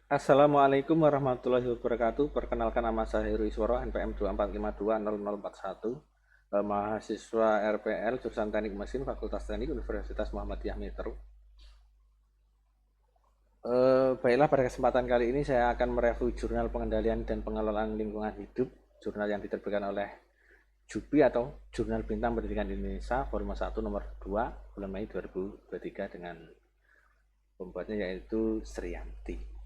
Assalamualaikum warahmatullahi wabarakatuh. Perkenalkan, nama saya Heru Isworo, NPM 24520041, mahasiswa RPL jurusan Teknik Mesin Fakultas Teknik Universitas Muhammadiyah Metro. Baiklah, pada kesempatan kali ini saya akan mereview jurnal pengendalian dan pengelolaan lingkungan hidup, jurnal yang diterbitkan oleh JUPI atau Jurnal Bintang Pendidikan Indonesia, volume 1 nomor 2 bulan Mei 2023 dengan pembuatnya yaitu Sriyanti.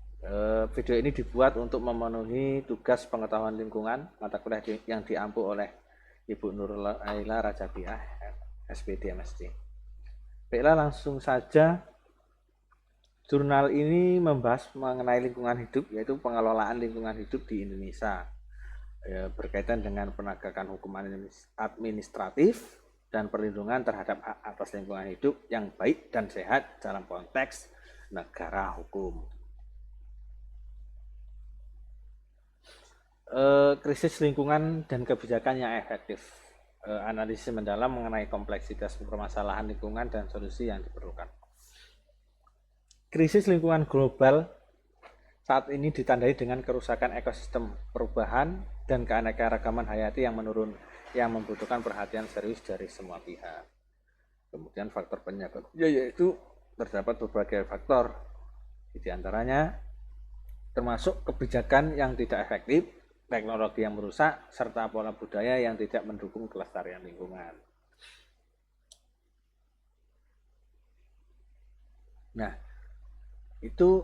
Video ini dibuat untuk memenuhi tugas pengetahuan lingkungan mata kuliah yang diampu oleh Ibu Nurul Aila Rajabiah, SPD MSc. Baiklah, langsung saja. Jurnal ini membahas mengenai lingkungan hidup, yaitu pengelolaan lingkungan hidup di Indonesia, berkaitan dengan penegakan hukum administratif dan perlindungan terhadap hak atas lingkungan hidup yang baik dan sehat dalam konteks negara hukum. Krisis lingkungan dan kebijakan yang efektif. Analisis mendalam mengenai kompleksitas permasalahan lingkungan dan solusi yang diperlukan. Krisis lingkungan global saat ini ditandai dengan kerusakan ekosistem, perubahan dan keanekaragaman hayati yang menurun, yang membutuhkan perhatian serius dari semua pihak. Kemudian faktor penyebabnya yaitu terdapat berbagai faktor, di antaranya termasuk kebijakan yang tidak efektif, teknologi yang merusak, serta pola budaya yang tidak mendukung kelestarian lingkungan. Nah, itu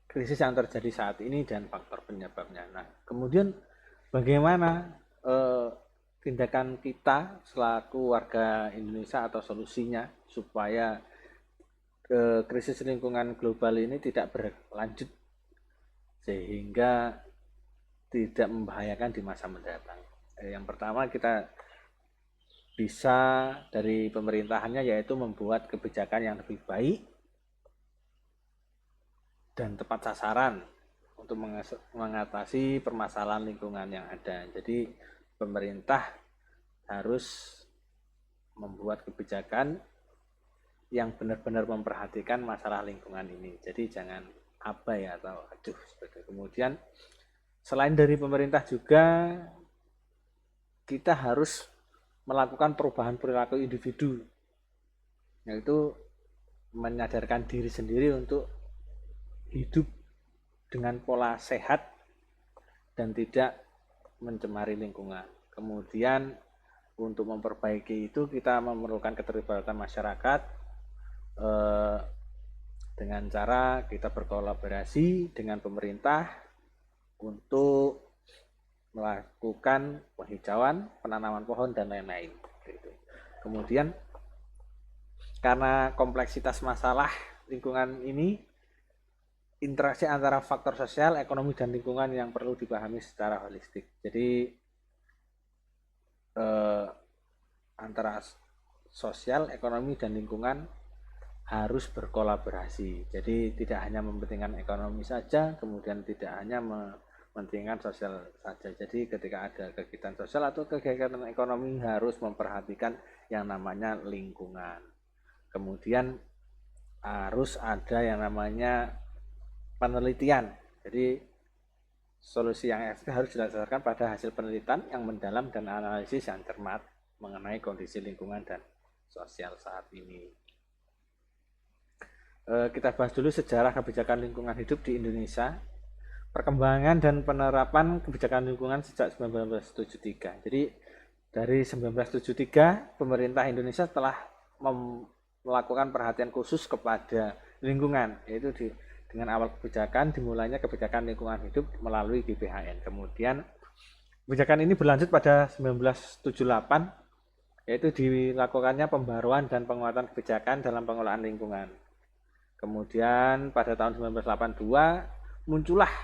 krisis yang terjadi saat ini dan faktor penyebabnya. Nah, kemudian bagaimana tindakan kita selaku warga Indonesia atau solusinya supaya krisis lingkungan global ini tidak berlanjut sehingga tidak membahayakan di masa mendatang. Yang pertama, kita bisa dari pemerintahannya yaitu membuat kebijakan yang lebih baik dan tepat sasaran untuk mengatasi permasalahan lingkungan yang ada. Jadi pemerintah harus membuat kebijakan yang benar-benar memperhatikan masalah lingkungan ini. Jadi jangan abai atau aduh seperti. Kemudian selain dari pemerintah juga kita harus melakukan perubahan perilaku individu, yaitu menyadarkan diri sendiri untuk hidup dengan pola sehat dan tidak mencemari lingkungan. Kemudian untuk memperbaiki itu kita memerlukan keterlibatan masyarakat dengan cara kita berkolaborasi dengan pemerintah untuk melakukan penghijauan, penanaman pohon dan lain-lain. Kemudian karena kompleksitas masalah lingkungan ini, interaksi antara faktor sosial, ekonomi dan lingkungan yang perlu dipahami secara holistik. Jadi antara sosial, ekonomi dan lingkungan harus berkolaborasi. Jadi tidak hanya mementingkan ekonomi saja, kemudian tidak hanya mementingkan sosial saja. Jadi ketika ada kegiatan sosial atau kegiatan ekonomi harus memperhatikan yang namanya lingkungan. Kemudian harus ada yang namanya penelitian. Jadi solusi yang efektif harus didasarkan pada hasil penelitian yang mendalam dan analisis yang cermat mengenai kondisi lingkungan dan sosial saat ini. Kita bahas dulu sejarah kebijakan lingkungan hidup di Indonesia, perkembangan dan penerapan kebijakan lingkungan sejak 1973. Jadi dari 1973 pemerintah Indonesia telah melakukan perhatian khusus kepada lingkungan, yaitu dengan awal kebijakan dimulainya kebijakan lingkungan hidup melalui GBHN. Kemudian kebijakan ini berlanjut pada 1978, yaitu dilakukannya pembaruan dan penguatan kebijakan dalam pengelolaan lingkungan. Kemudian pada tahun 1982 muncullah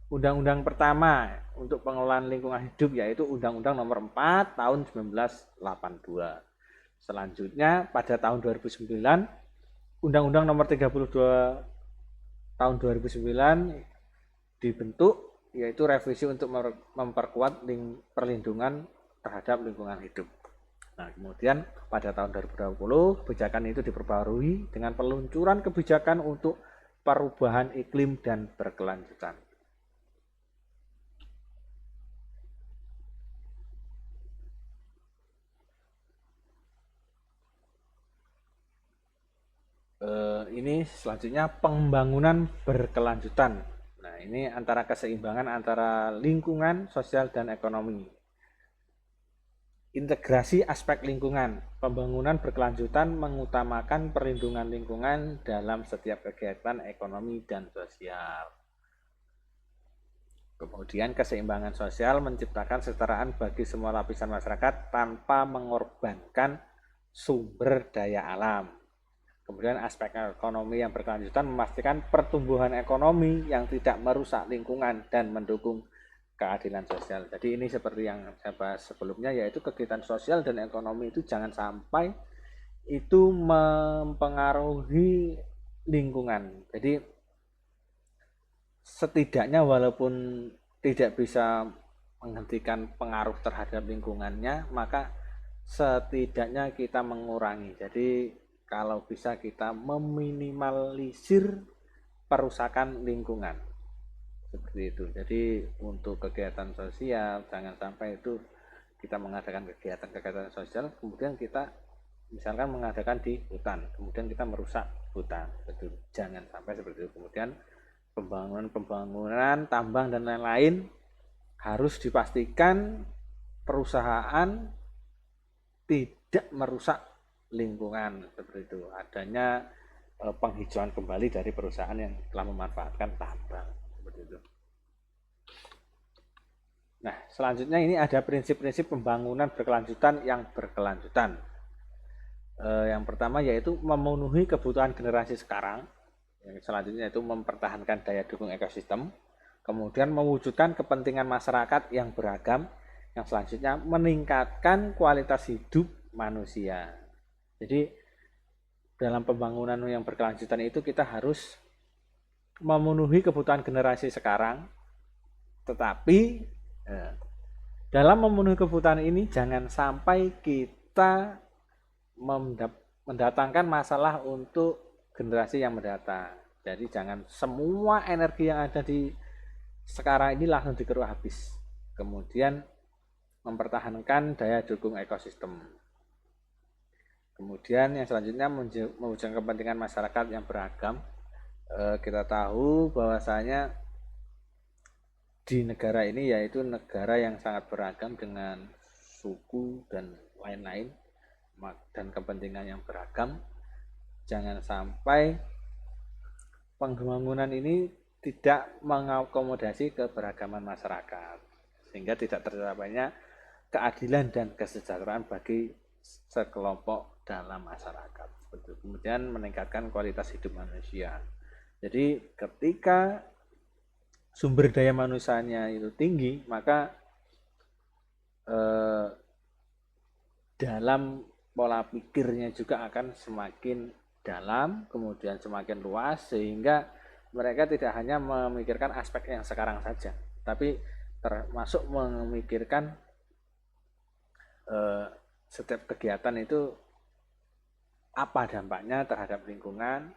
undang-undang pertama untuk pengelolaan lingkungan hidup, yaitu Undang-Undang Nomor 4 tahun 1982. Selanjutnya pada tahun 2009 Undang-Undang Nomor 32 tahun 2009 dibentuk, yaitu revisi untuk memperkuat perlindungan terhadap lingkungan hidup. Nah, kemudian pada tahun 2020 kebijakan itu diperbarui dengan peluncuran kebijakan untuk perubahan iklim dan berkelanjutan. Ini selanjutnya pembangunan berkelanjutan. Nah, ini antara keseimbangan antara lingkungan, sosial, dan ekonomi. Integrasi aspek lingkungan. Pembangunan berkelanjutan mengutamakan perlindungan lingkungan dalam setiap kegiatan ekonomi dan sosial. Kemudian keseimbangan sosial menciptakan kesetaraan bagi semua lapisan masyarakat tanpa mengorbankan sumber daya alam. Kemudian aspek ekonomi yang berkelanjutan memastikan pertumbuhan ekonomi yang tidak merusak lingkungan dan mendukung keadilan sosial. Jadi ini seperti yang saya bahas sebelumnya, yaitu kegiatan sosial dan ekonomi itu jangan sampai itu mempengaruhi lingkungan. Jadi setidaknya walaupun tidak bisa menghentikan pengaruh terhadap lingkungannya, maka setidaknya kita mengurangi. Jadi kalau bisa kita meminimalisir perusakan lingkungan. Seperti itu. Jadi untuk kegiatan sosial jangan sampai itu kita mengadakan kegiatan sosial kemudian kita misalkan mengadakan di hutan, kemudian kita merusak hutan. Itu jangan sampai seperti itu. Kemudian pembangunan tambang dan lain-lain harus dipastikan perusahaan tidak merusak lingkungan, seperti itu. Adanya penghijauan kembali dari perusahaan yang telah memanfaatkan tambang, seperti itu. Nah, selanjutnya ini ada prinsip-prinsip pembangunan berkelanjutan yang berkelanjutan. Yang pertama yaitu memenuhi kebutuhan generasi sekarang. Yang selanjutnya itu mempertahankan daya dukung ekosistem. Kemudian mewujudkan kepentingan masyarakat yang beragam. Yang selanjutnya meningkatkan kualitas hidup manusia. Jadi dalam pembangunan yang berkelanjutan itu kita harus memenuhi kebutuhan generasi sekarang, tetapi dalam memenuhi kebutuhan ini jangan sampai kita mendatangkan masalah untuk generasi yang mendatang. Jadi jangan semua energi yang ada di sekarang ini langsung dikeruk habis. Kemudian mempertahankan daya dukung ekosistem. Kemudian yang selanjutnya mewujudkan kepentingan masyarakat yang beragam. Kita tahu bahwasanya di negara ini yaitu negara yang sangat beragam dengan suku dan lain-lain dan kepentingan yang beragam. Jangan sampai pembangunan ini tidak mengakomodasi keberagaman masyarakat sehingga tidak tercapainya keadilan dan kesejahteraan bagi sekelompok dalam masyarakat. Kemudian meningkatkan kualitas hidup manusia. Jadi ketika sumber daya manusianya itu tinggi, maka dalam pola pikirnya juga akan semakin dalam, kemudian semakin luas, sehingga mereka tidak hanya memikirkan aspek yang sekarang saja, tapi termasuk memikirkan setiap kegiatan itu apa dampaknya terhadap lingkungan,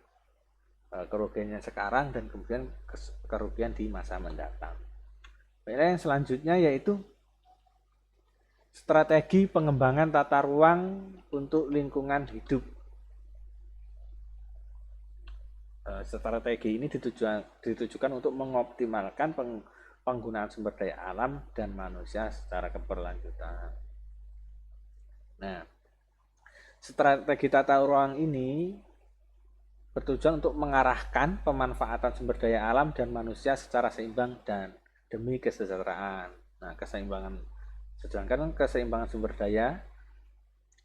kerugiannya sekarang dan kemudian kerugian di masa mendatang. Yang selanjutnya yaitu strategi pengembangan tata ruang untuk lingkungan hidup. Strategi ini ditujukan untuk mengoptimalkan penggunaan sumber daya alam dan manusia secara keberlanjutan. Nah, strategi tata ruang ini bertujuan untuk mengarahkan pemanfaatan sumber daya alam dan manusia secara seimbang dan demi kesejahteraan. Nah, sedangkan keseimbangan sumber daya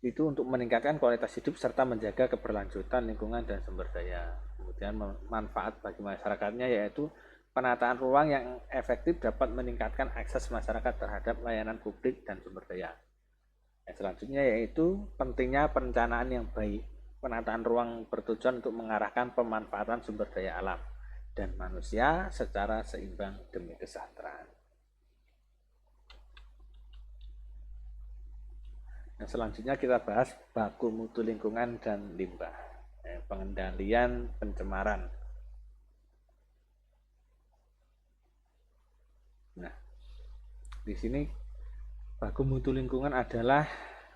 itu untuk meningkatkan kualitas hidup serta menjaga keberlanjutan lingkungan dan sumber daya. Kemudian manfaat bagi masyarakatnya yaitu penataan ruang yang efektif dapat meningkatkan akses masyarakat terhadap layanan publik dan sumber daya. Selanjutnya yaitu pentingnya perencanaan yang baik. Penataan ruang bertujuan untuk mengarahkan pemanfaatan sumber daya alam dan manusia secara seimbang demi kesejahteraan. Nah, selanjutnya kita bahas baku mutu lingkungan dan limbah. Pengendalian pencemaran. Di sini baku mutu lingkungan adalah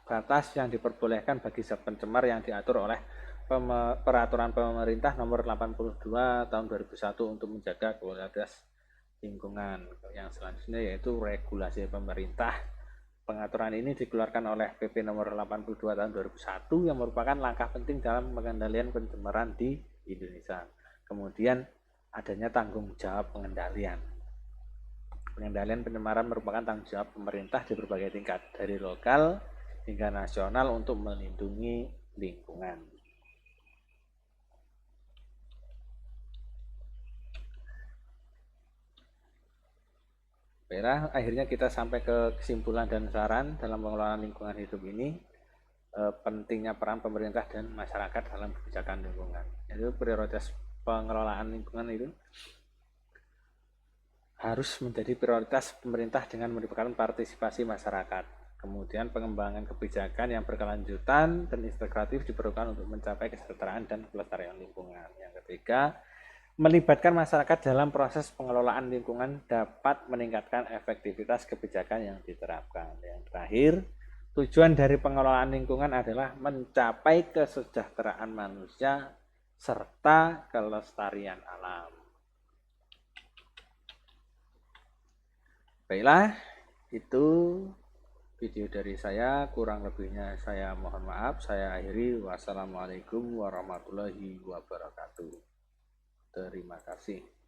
batas yang diperbolehkan bagi zat pencemar yang diatur oleh Peraturan Pemerintah Nomor 82 Tahun 2001 untuk menjaga kualitas lingkungan. Yang selanjutnya yaitu regulasi pemerintah. Pengaturan ini dikeluarkan oleh PP Nomor 82 Tahun 2001 yang merupakan langkah penting dalam pengendalian pencemaran di Indonesia. Kemudian adanya tanggung jawab pengendalian. Pengendalian pencemaran merupakan tanggung jawab pemerintah di berbagai tingkat, dari lokal hingga nasional untuk melindungi lingkungan. Baiklah, akhirnya kita sampai ke kesimpulan dan saran dalam pengelolaan lingkungan hidup ini. Pentingnya peran pemerintah dan masyarakat dalam kebijakan lingkungan. Itu prioritas pengelolaan lingkungan itu harus menjadi prioritas pemerintah dengan melibatkan partisipasi masyarakat. Kemudian pengembangan kebijakan yang berkelanjutan dan integratif diperlukan untuk mencapai kesejahteraan dan kelestarian lingkungan. Yang ketiga, melibatkan masyarakat dalam proses pengelolaan lingkungan dapat meningkatkan efektivitas kebijakan yang diterapkan. Yang terakhir, tujuan dari pengelolaan lingkungan adalah mencapai kesejahteraan manusia serta kelestarian alam. Baiklah, itu video dari saya. Kurang lebihnya saya mohon maaf. Saya akhiri. Wassalamualaikum warahmatullahi wabarakatuh. Terima kasih.